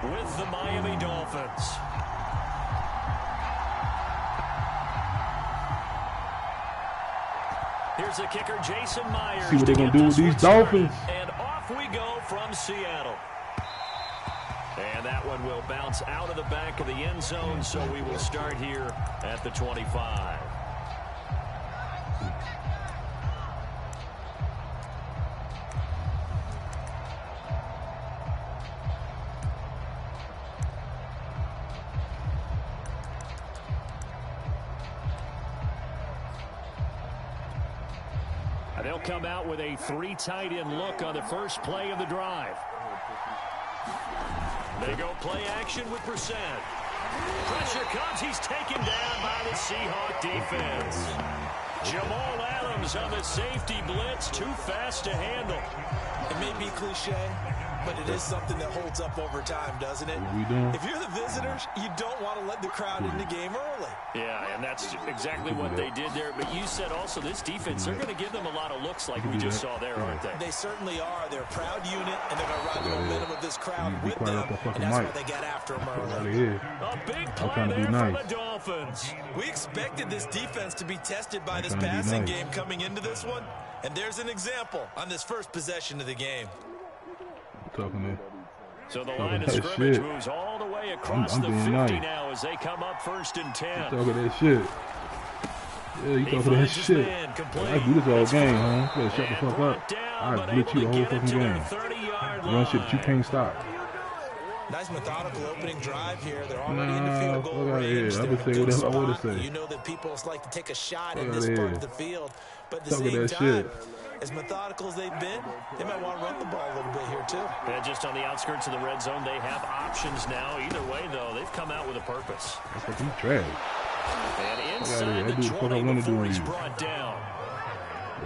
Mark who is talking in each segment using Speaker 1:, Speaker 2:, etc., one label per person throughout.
Speaker 1: with the Miami Dolphins. Here's the kicker, Jason Myers.
Speaker 2: See what they're going to do with these Dolphins.
Speaker 1: And off we go from Seattle. And that one will bounce out of the back of the end zone, so we will start here at the 25. They'll come out with a 3 tight end look on the first play of the drive. They go play action with Brissett. Pressure comes. He's taken down by the Seahawk defense. Jamal Adams on the safety blitz. Too fast to handle.
Speaker 3: It may be cliche, but it is something that holds up over time, doesn't it? If you're the visitors, you don't want to let the crowd in the game early.
Speaker 1: Yeah, and that's exactly what they did there. But you said also this defense, they're going to give them a lot of looks like we just saw there, aren't they?
Speaker 3: They certainly are. They're a proud unit, and they're going to ride the momentum of this crowd with them, and that's why they got after them early.
Speaker 1: A big play there from the Dolphins.
Speaker 3: We expected this defense to be tested by this passing game coming into this one, and there's an example on this first possession of the game.
Speaker 1: So the line of scrimmage moves all the way across the 50 now as they come up 1st and 10.
Speaker 2: Talking that shit. Yeah, you talking that shit. I do this all game, huh? You better shut the fuck up. I blitz you the whole fucking game. Run shit that you can't stop.
Speaker 3: Nice methodical opening drive here. They're already in the field goal range.
Speaker 2: I would say whatever I would say.
Speaker 3: You know that people like to take a shot in this part of the field, but at the same time, as methodical as they've been, they might want to run the ball a little bit here too.
Speaker 1: And just on the outskirts of the red zone, they have options now. Either way, though, they've come out with a purpose.
Speaker 2: That's like he's trash.
Speaker 1: And inside the 20 before he's brought down.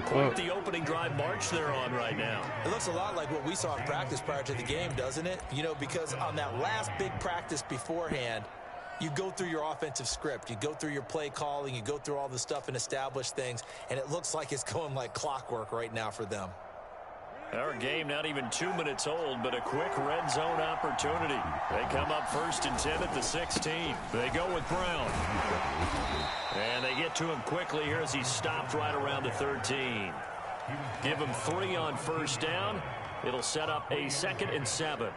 Speaker 1: Quite the opening drive march they're on right now.
Speaker 3: It looks a lot like what we saw in practice prior to the game, doesn't it? You know, because on that last big practice beforehand, you go through your offensive script. You go through your play calling. You go through all the stuff and establish things. And it looks like it's going like clockwork right now for them.
Speaker 1: Our game not even 2 minutes old, but a quick red zone opportunity. They come up 1st and 10 at the 16. They go with Brown. And they get to him quickly here as he stopped right around the 13. Give him 3 on 1st down. It'll set up a 2nd and 7.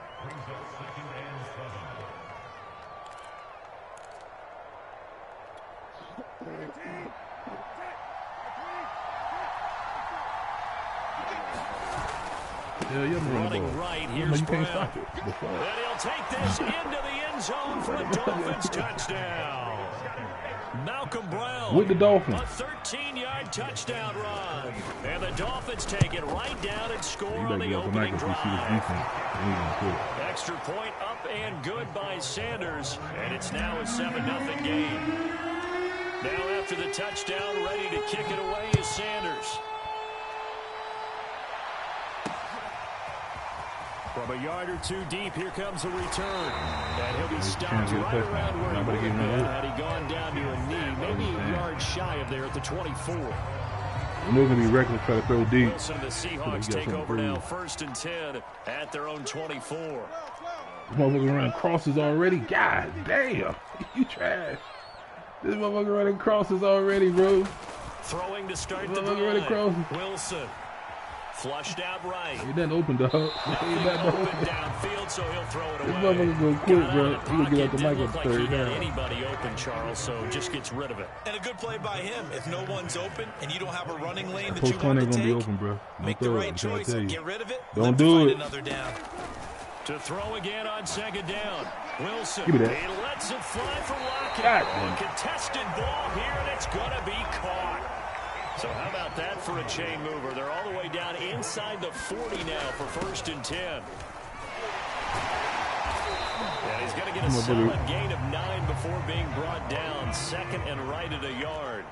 Speaker 1: Running right, here's Brown. And he'll take this into the end zone for a Dolphins touchdown. Malcolm Brown
Speaker 2: with the Dolphins.
Speaker 1: A 13-yard touchdown run. And the Dolphins take it right down and score on the opening drive. Extra point up and good by Sanders. And it's now a 7-0 game. Now after the touchdown, ready to kick it away is Sanders. From a yard or 2 deep, here comes a return. And he'll be stopped right around where he would have been had he gone down to a knee, maybe a yard shy of there at the 24.
Speaker 2: We're going to be reckless, try to throw deep.
Speaker 1: Wilson and the Seahawks take over now, 1st and 10 at their own 24.
Speaker 2: This motherfucker running crosses already. God damn, you trash. This motherfucker running crosses already, bro.
Speaker 1: Throwing to start the drive. Wilson. Flushed out right.
Speaker 2: He doesn't open, dog. He
Speaker 1: doesn't open downfield, so he'll throw it away.
Speaker 2: This motherfucker's going to quit, bro. He's going to get out the mic on 3rd down.
Speaker 1: Anybody open, Charles, so just gets rid of it.
Speaker 3: And a good play by him. If no one's open and you don't have a running lane that you want to take,
Speaker 2: be open, bro.
Speaker 3: Make the right choice. Get rid of it.
Speaker 2: Don't do it.
Speaker 3: Another down.
Speaker 1: To throw again on 2nd down. Wilson.
Speaker 2: Give me that.
Speaker 1: He lets it fly for Lockett. A contested ball here, and it's going to be caught. So how about that for a chain mover? They're all the way down inside the 40 now for 1st and 10. And he's going to get a solid gain of 9 before being brought down. 2nd and right at a yard.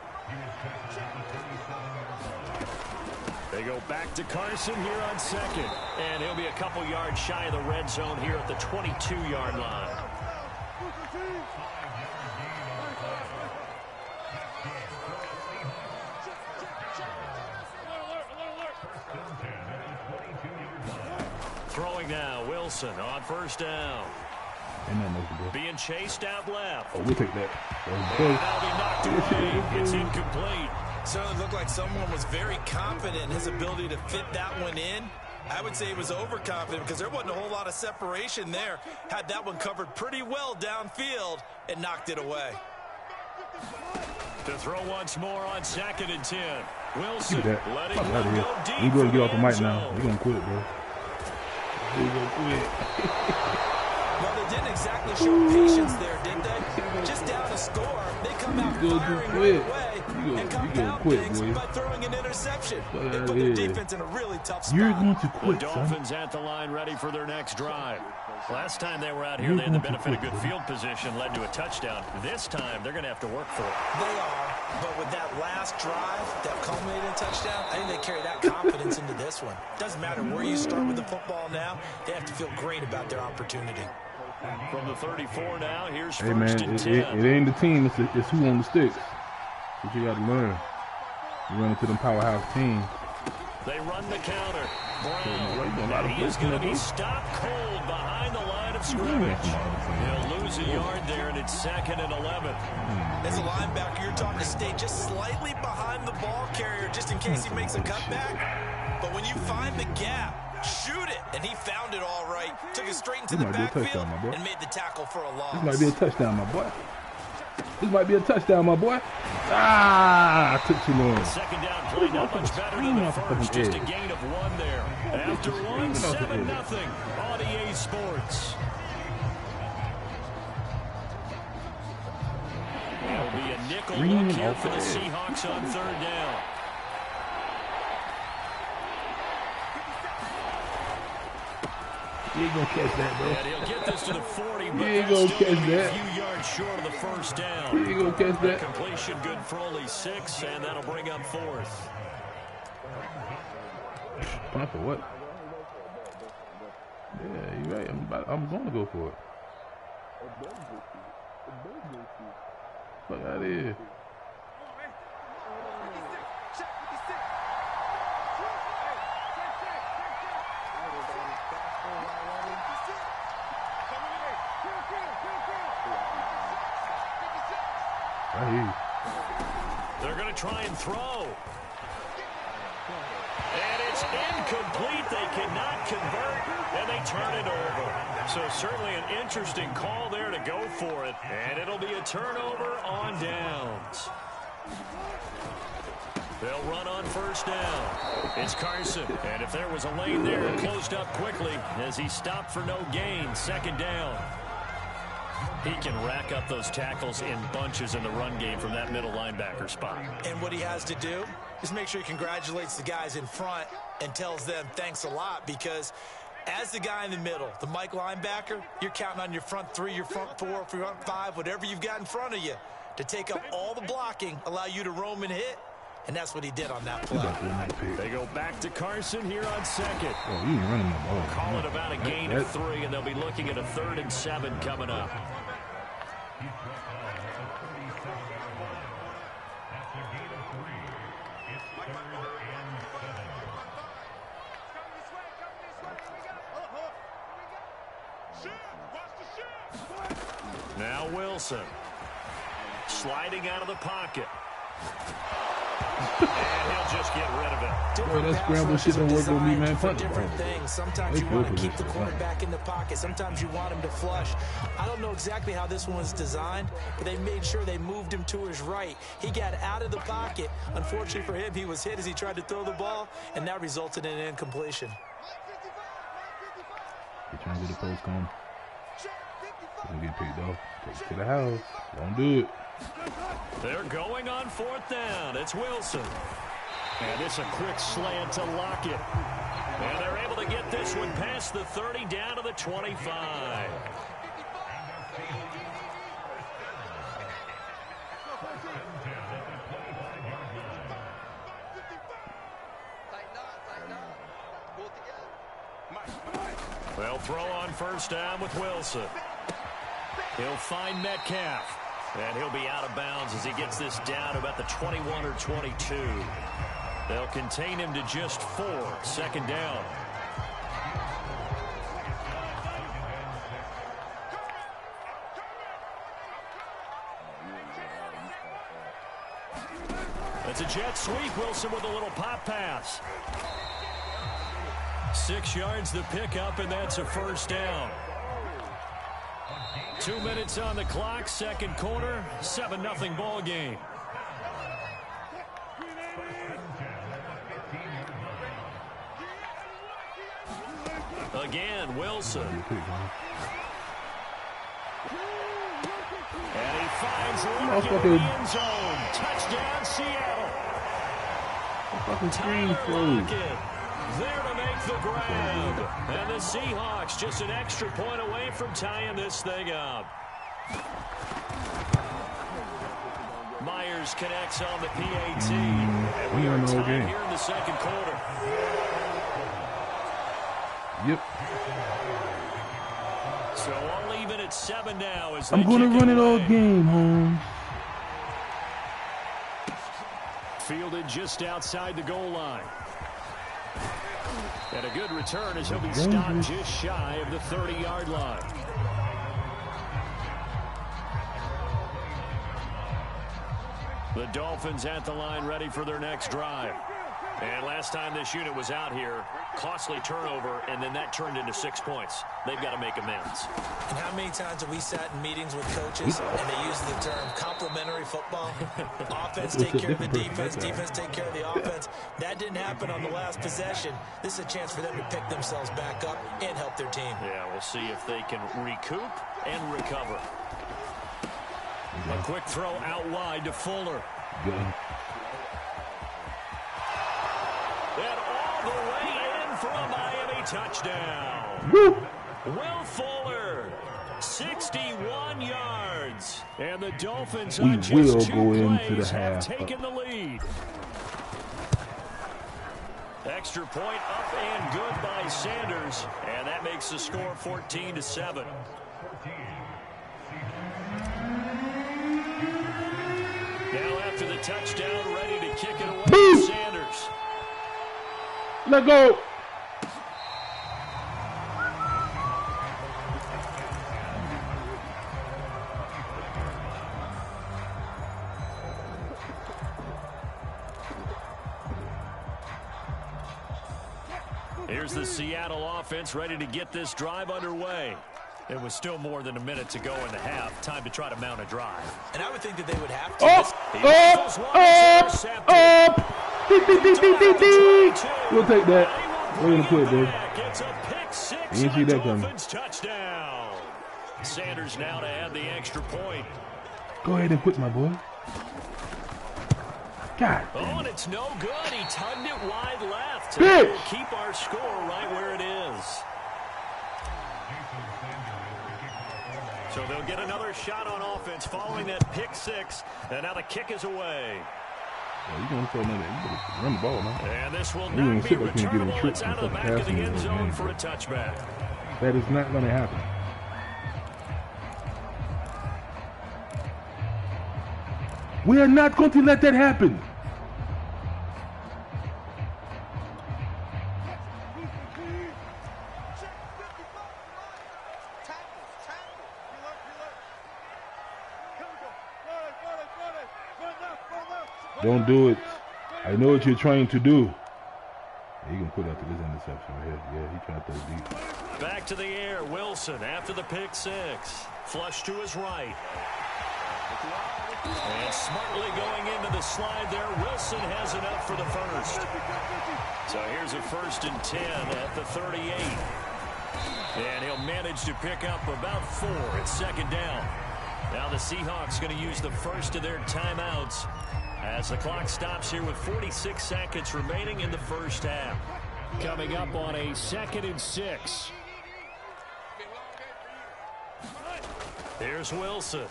Speaker 1: They go back to Carson here on 2nd. And he'll be a couple yards shy of the red zone here at the 22-yard line. Throwing now, Wilson on 1st down.
Speaker 2: Ain't nothing else to go.
Speaker 1: Being chased out left.
Speaker 2: Oh, we'll take that.
Speaker 1: That'll be knocked away. It's incomplete.
Speaker 3: Certainly looked like someone was very confident in his ability to fit that one in. I would say he was overconfident because there wasn't a whole lot of separation there. Had that one covered pretty well downfield and knocked it away.
Speaker 1: To throw once more on 2nd and 10. Wilson letting
Speaker 2: him
Speaker 1: go deep.
Speaker 2: You gonna get off the mic now. You gonna quit, bro. You gonna quit.
Speaker 3: Well, they didn't exactly show patience there, did they? Just down a score, they come out firing right away and compound things by throwing an interception. They put their defense in a really tough spot.
Speaker 2: You're going to quit,
Speaker 1: The Dolphins at the line ready for their next drive. Last time they were out here, they had the benefit of good field position, led to a touchdown. This time, they're going to have to work for it.
Speaker 3: They are, but with that last drive that culminated in a touchdown, I think they carry that confidence into this one. Doesn't matter where you start with the football now, they have to feel great about their opportunity.
Speaker 1: From the 34 now, here's
Speaker 2: hey,
Speaker 1: first
Speaker 2: man,
Speaker 1: and 10.
Speaker 2: It ain't the team, it's who on the sticks. That's what you got to learn. You run into them powerhouse teams.
Speaker 1: They run the counter. Brown. He is going to be stopped cold behind the line of scrimmage. He'll lose a yard there, and it's 2nd and 11.
Speaker 3: As a linebacker, you're taught to stay just slightly behind the ball carrier just in case he makes a cutback. But when you find the gap, shoot it. And he found it all right. Took it straight into the backfield and made the tackle for a loss.
Speaker 2: This might be a touchdown, my boy. This might be a touchdown, my boy. Ah, I took too long.
Speaker 1: Second down play not much better than the first. Just a gain of 1 there. After 1, 7-0 on EA Sports. It'll be a nickel look here for the Seahawks on 3rd down.
Speaker 2: He ain't gonna catch that, bro.
Speaker 1: And he'll get this to the 40, but
Speaker 2: he ain't gonna catch that.
Speaker 1: A few yards short of the first down.
Speaker 2: He ain't gonna catch that.
Speaker 1: Completion good for only 6, and that'll bring up 4th.
Speaker 2: Punt for what? Yeah, you're right. I'm going to go for it. Fuck out of here.
Speaker 1: They're going to try and throw. And it's incomplete. They cannot convert, and they turn it over. So certainly an interesting call there to go for it. And it'll be a turnover on downs. They'll run on 1st down. It's Carson. And if there was a lane there, it closed up quickly as he stopped for no gain. 2nd down. He can rack up those tackles in bunches in the run game from that middle linebacker spot.
Speaker 3: And what he has to do is make sure he congratulates the guys in front and tells them thanks a lot, because as the guy in the middle, the Mike linebacker, you're counting on your front 3, your front 4, front 5, whatever you've got in front of you to take up all the blocking, allow you to roam and hit. And that's what he did on that play.
Speaker 1: They go back to Carson here on 2nd.
Speaker 2: Oh, you ain't running my ball.
Speaker 1: Call it about a gain of 3, and they'll be looking at a 3rd and 7 coming up. Now Wilson sliding out of the pocket. And he'll just get rid of it.
Speaker 2: Bro, that scramble shit don't work on me, man. Punt
Speaker 3: different things. Sometimes you want to keep the quarterback in the pocket. Sometimes you want him to flush. I don't know exactly how this one was designed, but they made sure they moved him to his right. He got out of the pocket. Unfortunately for him, he was hit as he tried to throw the ball, and that resulted in an incompletion.
Speaker 2: You're trying to get a post cone. He's going to get picked off. Take it to the house. Don't do it.
Speaker 1: They're going on 4th down. It's Wilson. And it's a quick slant to Lockett. And they're able to get this one past the 30 down to the 25. They'll throw on 1st down with Wilson. He'll find Metcalf. And he'll be out of bounds as he gets this down to about the 21 or 22. They'll contain him to just 4. 2nd down. It's a jet sweep. Wilson with a little pop pass. 6 yards the pickup, and that's a first down. 2 minutes on the clock, second quarter, 7-0 ball game. Again, Wilson. And he finds Luck in the end zone. Touchdown, Seattle. Tyler Lockett there to make the grab. And the Seahawks just an extra point away from tying this thing up. Myers connects on the PAT. And we are tied here in the second quarter.
Speaker 2: Yep.
Speaker 1: So all even at 7 now. As
Speaker 2: I'm going to run it all game, home.
Speaker 1: Fielded just outside the goal line. And a good return as he'll be stopped just shy of the 30-yard line. The Dolphins at the line ready for their next drive. And last time this unit was out here, costly turnover, and then that turned into 6 points. They've got to make amends.
Speaker 3: And how many times have we sat in meetings with coaches and they use the term complementary football? Offense take care of the defense, defense take care of the offense. That didn't happen on the last possession. This is a chance for them to pick themselves back up and help their team.
Speaker 1: Yeah, we'll see if they can recoup and recover. A quick throw out wide to Fuller.
Speaker 2: Good.
Speaker 1: And all the way in for a Miami touchdown.
Speaker 2: Woo!
Speaker 1: Will Fuller, 61 yards. And the Dolphins
Speaker 2: we
Speaker 1: on just
Speaker 2: will
Speaker 1: 2
Speaker 2: go into
Speaker 1: plays
Speaker 2: the
Speaker 1: have
Speaker 2: half.
Speaker 1: taken the lead. Extra point up and good by Sanders. And that makes the score 14-7. Now after the touchdown, ready to kick it away to Sanders.
Speaker 2: Let go.
Speaker 1: Here's the Seattle offense ready to get this drive underway. It was still more than a minute to go in the half. Time to try to mount a drive.
Speaker 3: And I would think that they would have to.
Speaker 2: We'll take that. We're going to quit, dude.
Speaker 1: Gets a pick six.
Speaker 2: You didn't see that coming.
Speaker 1: Touchdown. Sanders now to add the extra point.
Speaker 2: Go ahead and quit, my boy. God.
Speaker 1: Oh, and it's no good. He tugged it wide left. We'll keep our score right where it is. So they'll get another shot on offense following that pick six. And now the kick is away.
Speaker 2: Yeah, you gonna throw another, you better run the ball, man.
Speaker 1: And this will not be returnable. It's out of the back of the end zone for a touchback.
Speaker 2: That is not going to happen. We are not going to let that happen. Don't do it. I know what you're trying to do. Yeah, you can put after this interception right here. Yeah, he trying to throw deep.
Speaker 1: Back to the air. Wilson after the pick six. Flush to his right. And smartly going into the slide there. Wilson has enough for the first. So here's a 1st and 10 at the 38. And he'll manage to pick up about 4 at second down. Now the Seahawks going to use the first of their timeouts as the clock stops here with 46 seconds remaining in the first half. Coming up on a 2nd and 6. Here's Wilson.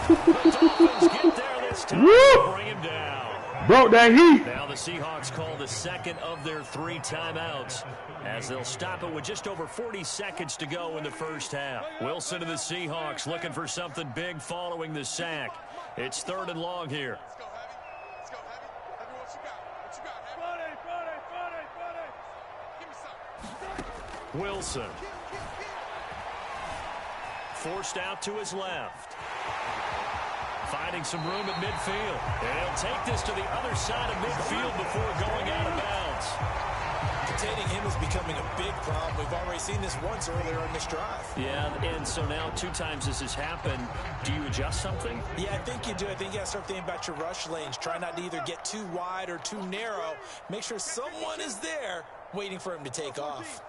Speaker 1: The Dolphins get there this time. Bring him down.
Speaker 2: Broke that heat.
Speaker 1: Now the Seahawks call the second of their 3 timeouts as they'll stop it with just over 40 seconds to go in the first half. Wilson and the Seahawks looking for something big following the sack. It's 3rd and long here.
Speaker 4: Let's go, Heavy. Heavy, what you got? What you got, Heavy? Give me some.
Speaker 1: Wilson. Forced out to his left. Finding some room at midfield. And he'll take this to the other side of midfield before going out of bounds.
Speaker 3: Containing him is becoming a big problem. We've already seen this once earlier in this drive.
Speaker 1: Yeah, and so now 2 times this has happened. Do you adjust something?
Speaker 3: Yeah, I think you do. I think you got to start thinking about your rush lanes. Try not to either get too wide or too narrow. Make sure someone is there waiting for him to take off.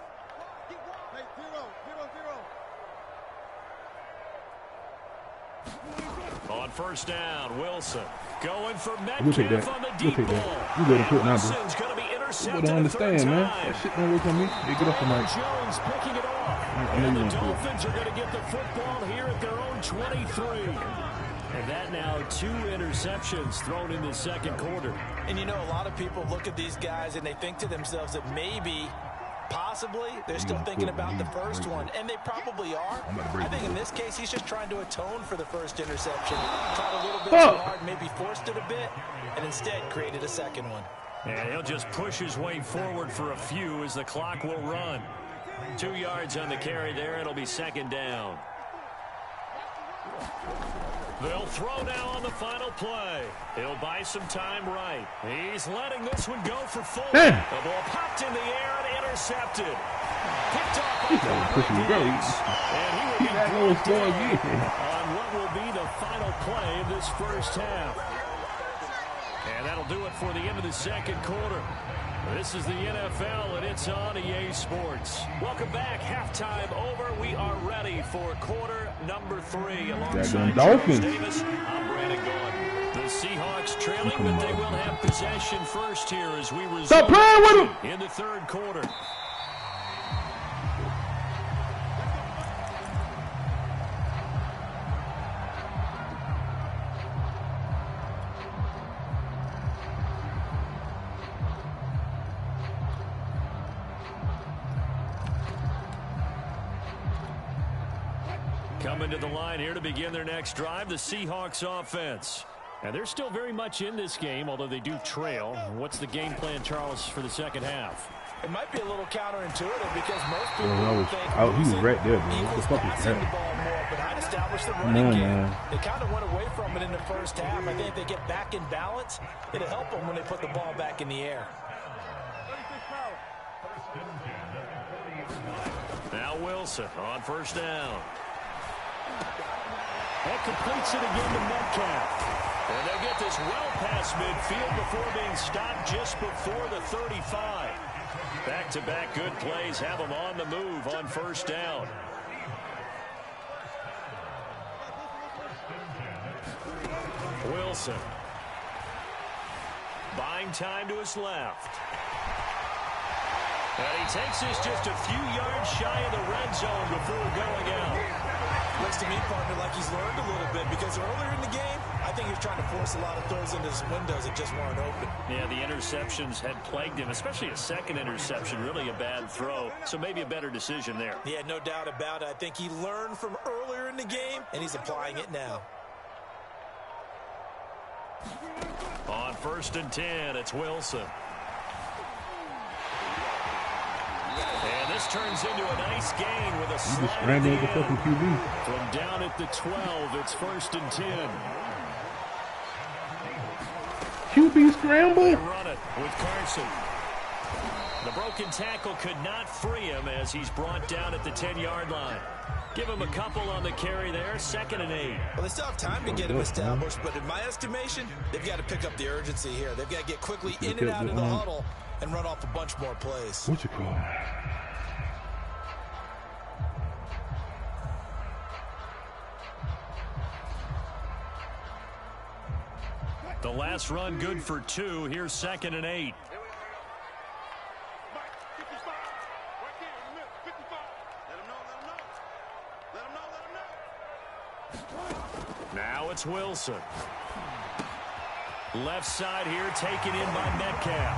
Speaker 1: On first down, Wilson going for Metcalf on the deep ball.
Speaker 2: You go to put number.
Speaker 1: Wilson's going to be intercepted.
Speaker 2: You don't understand, man. That shit don't work on me. They get off the mic.
Speaker 1: Jones picking it off. And the Dolphins are going to get the football here at their own 23. And that now 2 interceptions thrown in the second quarter.
Speaker 3: And you know, a lot of people look at these guys and they think to themselves that maybe, possibly, they're still thinking about the first one. And they probably are. I think in this case, he's just trying to atone for the first interception. Caught a little bit too hard, maybe forced it a bit, and instead created a second one.
Speaker 1: And he'll just push his way forward for a few as the clock will run. 2 yards on the carry there. It'll be second down. They'll throw now on the final play. He'll buy some time right. He's letting this one go for full. The ball popped in the air and intercepted. Picked off by the Regs. And he will be brought down on what will be the final play of this first half. And that'll do it for the end of the second quarter. This is the NFL, and it's on EA Sports. Welcome back. Halftime over. We are ready for quarter number 3. Alongside
Speaker 2: Dolphins.
Speaker 1: Davis, I'm Brandon Gordon. The Seahawks trailing, but they will have possession first here as we resume in the third quarter. Coming to the line here to begin their next drive, the Seahawks offense. And they're still very much in this game, although they do trail. What's the game plan, Charles, for the second half?
Speaker 3: It might be a little counterintuitive because most people think
Speaker 2: he was right there, man. What the fuck is that?
Speaker 3: But I'd establish the running game. They kind of went away from it in the first half. I think if they get back in balance, it'll help them when they put the ball back in the air.
Speaker 1: Now Wilson on first down. That completes it again to Metcalf. And they get this well past midfield before being stopped just before the 35. Back-to-back good plays have them on the move on first down. Wilson. Buying time to his left. And he takes this just a few yards shy of the red zone before going out.
Speaker 3: Looks to me, partner, like he's learned a little bit because earlier in the game, I think he was trying to force a lot of throws into his windows that just weren't open.
Speaker 1: Yeah, the interceptions had plagued him, especially a second interception, really a bad throw. So maybe a better decision there.
Speaker 3: Yeah, no doubt about it. I think he learned from earlier in the game, and he's applying it now.
Speaker 1: On first and 10, it's Wilson. And this turns into a nice gain with a slide at the end. From down at the 12, it's first and 10.
Speaker 2: QB scramble.
Speaker 1: They run it with Carson. The broken tackle could not free him as he's brought down at the 10-yard line. Give him a couple on the carry there, 2nd and 8.
Speaker 3: Well, they still have time to get him established, but in my estimation, they've got to pick up the urgency here. They've got to get quickly in and out of the huddle and run off a bunch more plays.
Speaker 2: What you call it?
Speaker 1: The last run good for 2. Here's 2nd and 8. Now it's Wilson. Left side here taken in by Metcalf.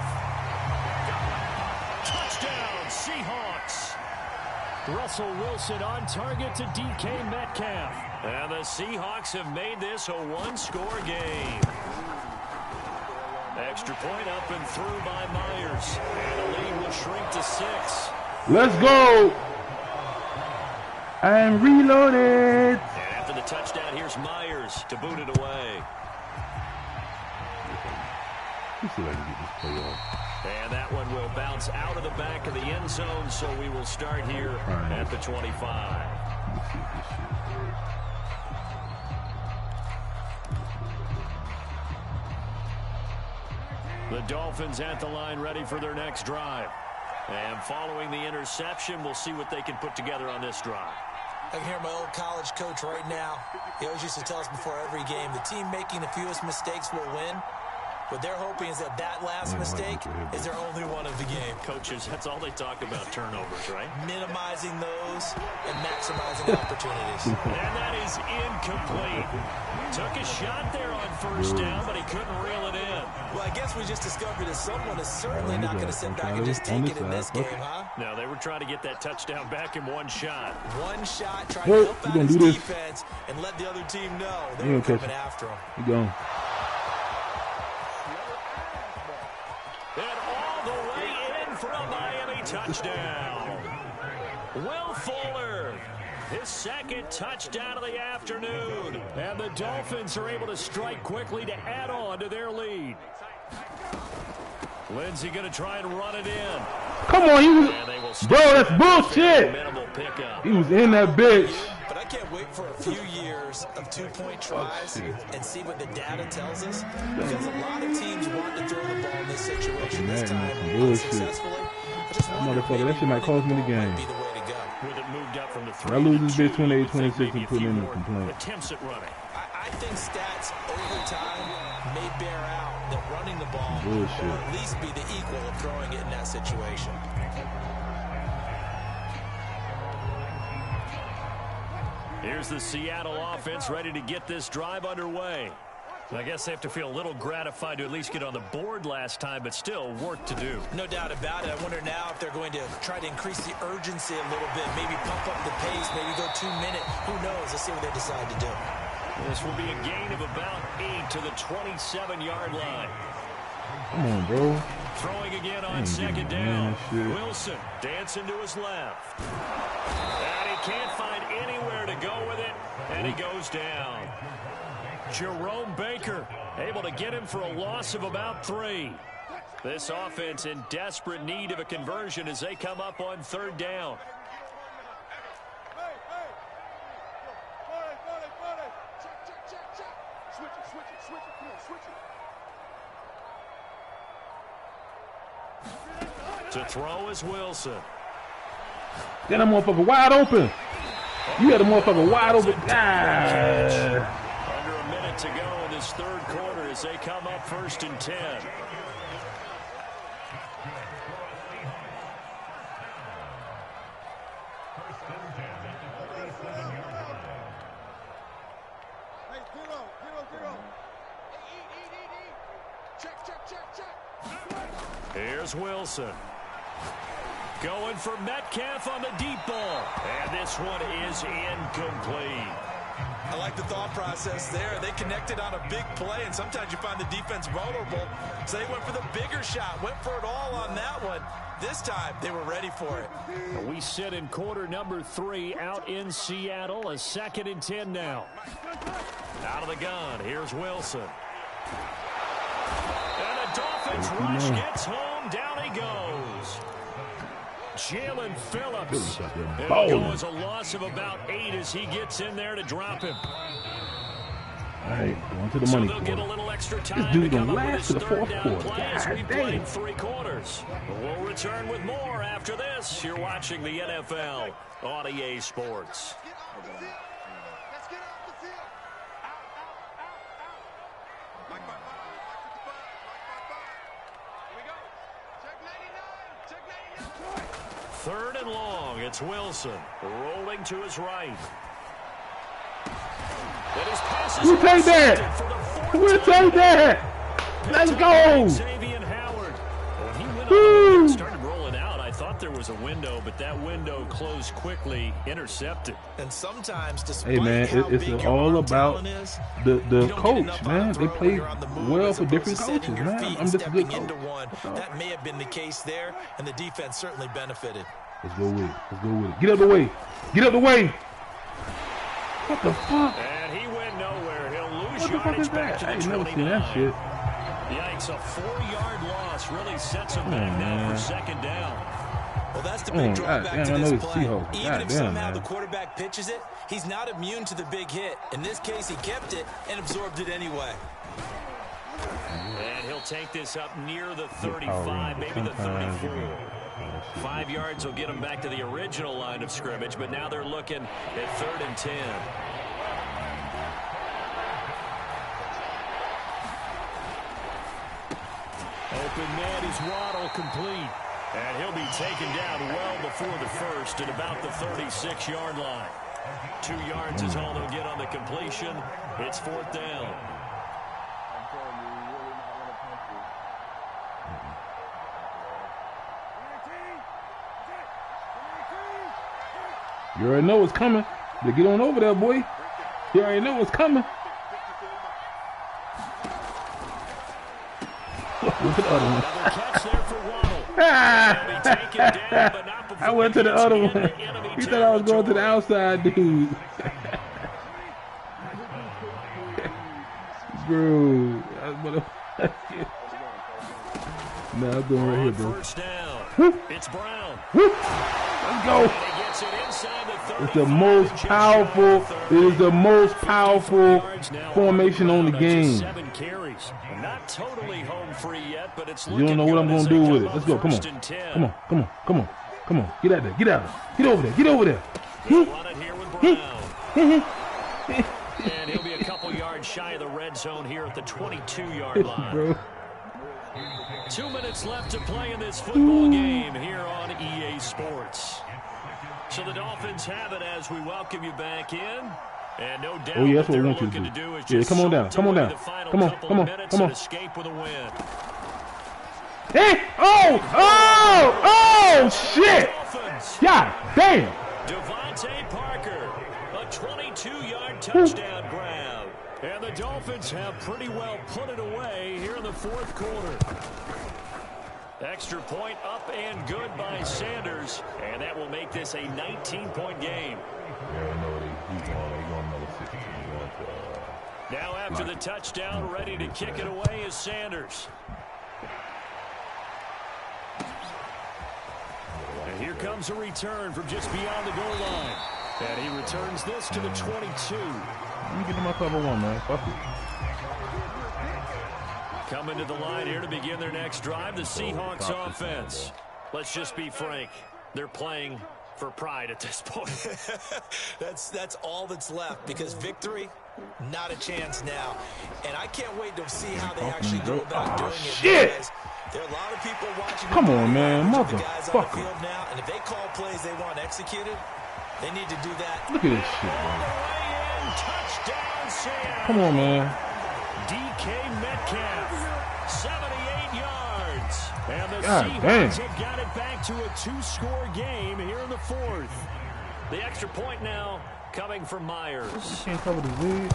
Speaker 1: Touchdown, Seahawks. Russell Wilson on target to DK Metcalf. And the Seahawks have made this a one-score game. Extra point up and through by Myers. And the lead will shrink to 6.
Speaker 2: Let's go. I'm reloaded.
Speaker 1: And at after the touchdown. Here's Myers to boot it away.
Speaker 2: Let's see if I can get this play off.
Speaker 1: And that one will bounce out of the back of the end zone, so we will start here at the 25.
Speaker 2: Let's see if this shit.
Speaker 1: The Dolphins at the line, ready for their next drive. And following the interception, we'll see what they can put together on this drive.
Speaker 3: I can hear my old college coach right now. He always used to tell us before every game, the team making the fewest mistakes will win. What they're hoping is that last mistake is their only one of the game.
Speaker 1: Coaches, that's all they talk about, turnovers, right?
Speaker 3: Minimizing those and maximizing opportunities.
Speaker 1: And that is incomplete. Took a shot there on first down, but he couldn't reel it in.
Speaker 3: Well, I guess we just discovered that someone is certainly not going to sit back and just take it in this game, huh?
Speaker 1: No, they were trying to get that touchdown back in one shot.
Speaker 3: One shot, trying to help out his defense and let the other team know they were coming after him.
Speaker 2: Keep going.
Speaker 1: And all the way in for a Miami touchdown. Will Fuller, his second touchdown of the afternoon. And the Dolphins are able to strike quickly to add on to their lead. Lindsey going to try and run it in.
Speaker 2: Come on, he was, bro, that's bullshit. He was in that bitch.
Speaker 3: But I can't wait for a few years of two-point tries and see what the data tells us. Because a lot of teams want to throw the ball in this situation. This time, unsuccessfully.
Speaker 2: Motherfucker, that shit might cost me the game.
Speaker 1: With it moved up from the
Speaker 2: I lose this bitch 28-26 and put in the complaint.
Speaker 1: Attempts at running.
Speaker 3: I think stats over time may bear out that running the ball will at least be the equal of throwing it in that situation.
Speaker 1: Here's the Seattle offense ready to get this drive underway. I guess they have to feel a little gratified to at least get on the board last time, but still work to do.
Speaker 3: No doubt about it. I wonder now if they're going to try to increase the urgency a little bit, maybe pump up the pace, maybe go 2 minute. Who knows? Let's see what they decide to do.
Speaker 1: This will be a gain of about 8 to the 27-yard line.
Speaker 2: Come on, bro.
Speaker 1: Throwing again on second down. Wilson dancing to his left. And he can't find anywhere to go with it, and he goes down. Jerome Baker able to get him for a loss of about 3. This offense in desperate need of a conversion as they come up on third down. To throw is Wilson.
Speaker 2: Get that motherfucker wide open. You had a motherfucker wide open. Ah.
Speaker 1: Under a minute to go in this third quarter as they come up 1st and 10. Here's Wilson. Going for Metcalf on the deep ball. And this one is incomplete.
Speaker 3: I like the thought process there. They connected on a big play, and sometimes you find the defense vulnerable. So they went for the bigger shot, went for it all on that one. This time, they were ready for it.
Speaker 1: We sit in quarter number 3 out in Seattle. A 2nd and 10 now. Out of the gun, here's Wilson. And the Dolphins rush gets home. Down he goes. Jalen Phillips. It goes a loss of about 8 as he gets in there to drop him.
Speaker 2: All right, going to the money
Speaker 1: So they'll get a little extra time.
Speaker 2: This dude gonna last to the 4th quarter.
Speaker 1: God damn. 3 quarters. We'll return with more after this. You're watching the NFL on EA Sports. Third and long. It's Wilson rolling to his right.
Speaker 2: Who take that? Who take that? Let's go.
Speaker 1: Woo. Started rolling out. I thought there was a window, but that window closed quickly, intercepted.
Speaker 3: And sometimes,
Speaker 2: hey man, it's all about the coach, man. They play well for different coaches, man. I'm just a good coach.
Speaker 3: That may have been the case there, and the defense certainly benefited.
Speaker 2: Let's go with it. Let's go with it. Get out of the way. Get out of the way. What the fuck?
Speaker 1: And he went nowhere. He'll lose
Speaker 2: What the fuck is that? I ain't never seen that shit.
Speaker 1: Yikes, a 4-yard loss really sets him back now for second down.
Speaker 3: Well, that's the big drawback to this play. Even if somehow
Speaker 2: the
Speaker 3: quarterback pitches it, he's not immune to the big hit. In this case, he kept it and absorbed it anyway.
Speaker 1: And he'll take this up near the 35, maybe the 34. 5 yards will get him back to the original line of scrimmage, but now they're looking at 3rd and 10. Open man is Waddle, complete. And he'll be taken down well before the first at about the 36-yard line. 2 yards is all they'll get on the completion. It's 4th down.
Speaker 2: You already know what's coming. But get on over there, boy. You already know what's coming. Look at the other one. I went to the other one. He thought I was going to the outside, dude. Bro. Nah, I'm going right here, bro.
Speaker 1: First down. It's Brown.
Speaker 2: Let's go. It's the most powerful. It is the most powerful formation on the game.
Speaker 1: 7 carries. Not totally home free yet, but it's
Speaker 2: you don't know what I'm going to do with it. Let's go. Come on. Come on. Come on. Come on. Come on. Get out there. Get out there. Get over there. Get over there.
Speaker 1: Run it here with Brown. And he'll be a couple yards shy of the red zone here at the 22-yard line.
Speaker 2: Bro.
Speaker 1: 2 minutes left to play in this football game here on EA Sports. So the Dolphins have it as we welcome you back in. And no doubt
Speaker 2: that's what
Speaker 1: they're
Speaker 2: we want you
Speaker 1: looking
Speaker 2: to
Speaker 1: to do is
Speaker 2: yeah,
Speaker 1: just
Speaker 2: come on down. Come on down. Come on. Come on. Come on.
Speaker 1: Escape with a win.
Speaker 2: Hey! Oh, shit! God damn!
Speaker 1: Devontae Parker, a 22-yard touchdown grab. And the Dolphins have pretty well put it away here in the 4th quarter. Extra point up and good by Sanders. And that will make this a 19-point game. Now after the touchdown, ready to kick it away is Sanders. And here comes a return from just beyond the goal line. And he returns this to the 22.
Speaker 2: You get to my cover 1, man. Fuck it.
Speaker 1: Coming to the line here to begin their next drive, the Seahawks offense. Let's just be frank. They're playing for pride at this point.
Speaker 3: That's all that's left, because victory, not a chance now. And I can't wait to see how they actually go about doing it.
Speaker 2: Shit!
Speaker 3: There are a lot of people watching.
Speaker 2: Come on, man.
Speaker 3: The guys on the
Speaker 2: Motherfucker.
Speaker 3: field now, and if they call plays they want executed, they need to do that.
Speaker 2: Look at this shit, man.
Speaker 1: Touchdown, Sam.
Speaker 2: Come on, man.
Speaker 1: DK Metcalf, 78 yards. And the
Speaker 2: God
Speaker 1: Seahawks
Speaker 2: damn.
Speaker 1: have got it back to a 2-score game here in the 4th. The extra point now coming from Myers.
Speaker 2: You can't cover the lead.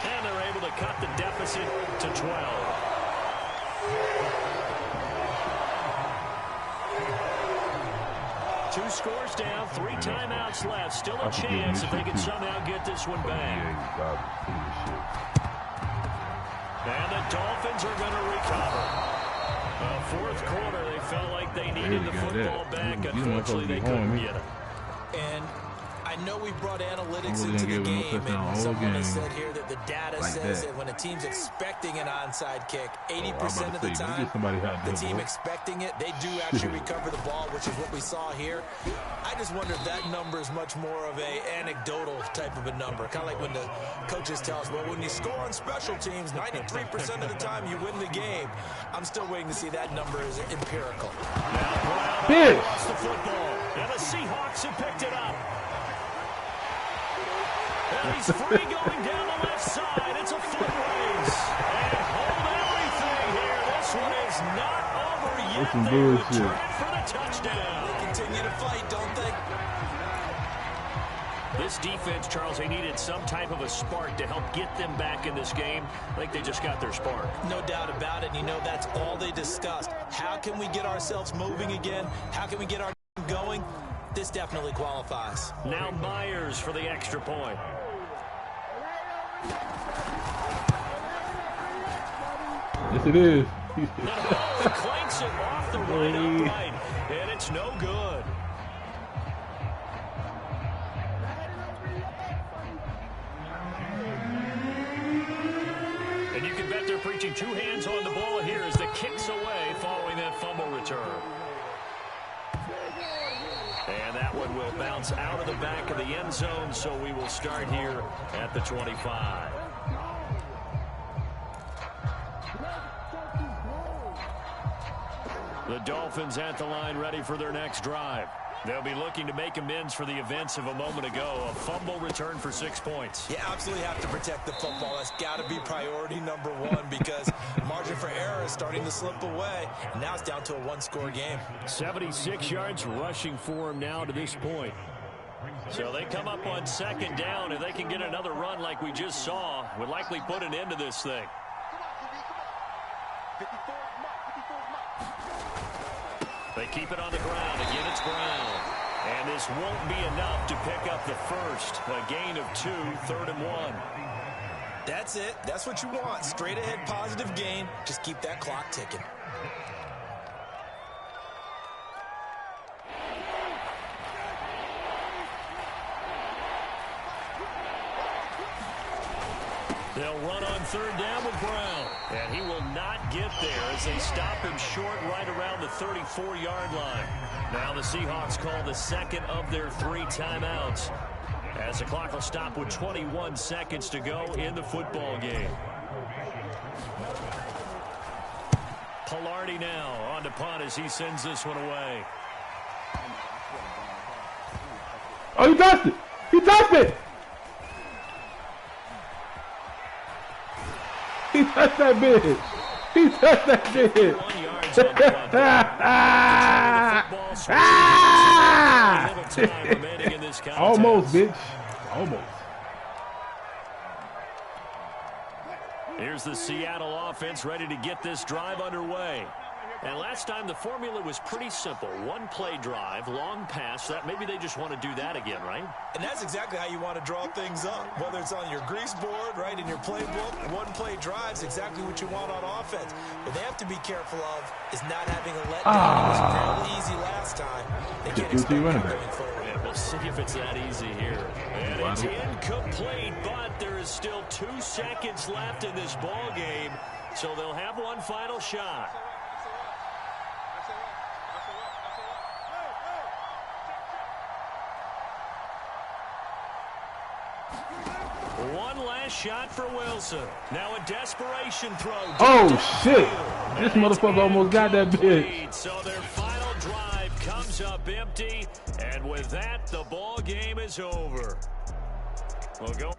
Speaker 1: And they're able to cut the deficit to 12. Two scores down, 3 timeouts left. Still a chance if they can somehow get this one back. And the Dolphins are going to recover. 4th quarter, they felt like they needed the football back. Unfortunately, they couldn't get it. And I know we brought analytics into the game, and someone has said here that the data says that when a team's expecting an onside kick, 80% of the time, the team expecting it, they do actually recover the ball, which is what we saw here. I just wonder if that number is much more of a anecdotal type of a number, kind of like when the coaches tell us, well, when you score on special teams, 93% of the time you win the game. I'm still waiting to see that number is empirical. Now Brown lost the football, and the Seahawks have picked it up. And he's free going down the left side. It's a foot race. And hold everything here. This one is not over yet. They return it for the touchdown. They continue to fight, don't they? This defense, Charles, they needed some type of a spark to help get them back in this game. I think they just got their spark. No doubt about it. You know, that's all they discussed. How can we get ourselves moving again? How can we get our team going?
Speaker 3: This definitely qualifies.
Speaker 1: Now Myers for the extra point.
Speaker 2: Yes, it is.
Speaker 1: Clanks it off the right upright, and it's no good. And you can bet they're preaching two hands on the ball here as the kick's away following that fumble return. And that one will bounce out of the back of the end zone, so we will start here at the 25. The Dolphins at the line ready for their next drive. They'll be looking to make amends for the events of a moment ago. A fumble return for 6 points.
Speaker 3: You absolutely have to protect the football. That's got to be priority number one because margin for error is starting to slip away. And now it's down to a one-score game.
Speaker 1: 76 yards rushing for him now to this point. So they come up on second down. If they can get another run like we just saw, would likely put an end to this thing. They keep it on the ground. Again, it's Brown. And this won't be enough to pick up the first. A gain of 2, 3rd and 1.
Speaker 3: That's it. That's what you want. Straight ahead positive gain. Just keep that clock ticking.
Speaker 1: They'll run on 3rd down with Brown. And he will not get there as they stop him short right around the 34-yard line. Now the Seahawks call the second of their 3 timeouts as the clock will stop with 21 seconds to go in the football game. Pilardi now on the punt as he sends this one away.
Speaker 2: Oh, he touched it! He touched it! He touched that bitch! He touched that bitch! Almost, bitch. Almost.
Speaker 1: Here's the Seattle offense ready to get this drive underway. And last time the formula was pretty simple. One play drive, long pass. That maybe they just want to do that again, right?
Speaker 3: And that's exactly how you want to draw things up. Whether it's on your grease board, right, in your playbook, one play drive is exactly what you want on offense. What they have to be careful of is not having a letdown. It was fairly easy last time. They can't expect that going forward.
Speaker 1: Yeah, we'll see if it's that easy here. And it's incomplete, but there is still 2 seconds left in this ball game, so they'll have one final shot. One last shot for Wilson. Now a desperation throw.
Speaker 2: Oh, shit. This motherfucker almost got that bitch.
Speaker 1: So their final drive comes up empty. And with that, the ball game is over. We'll go.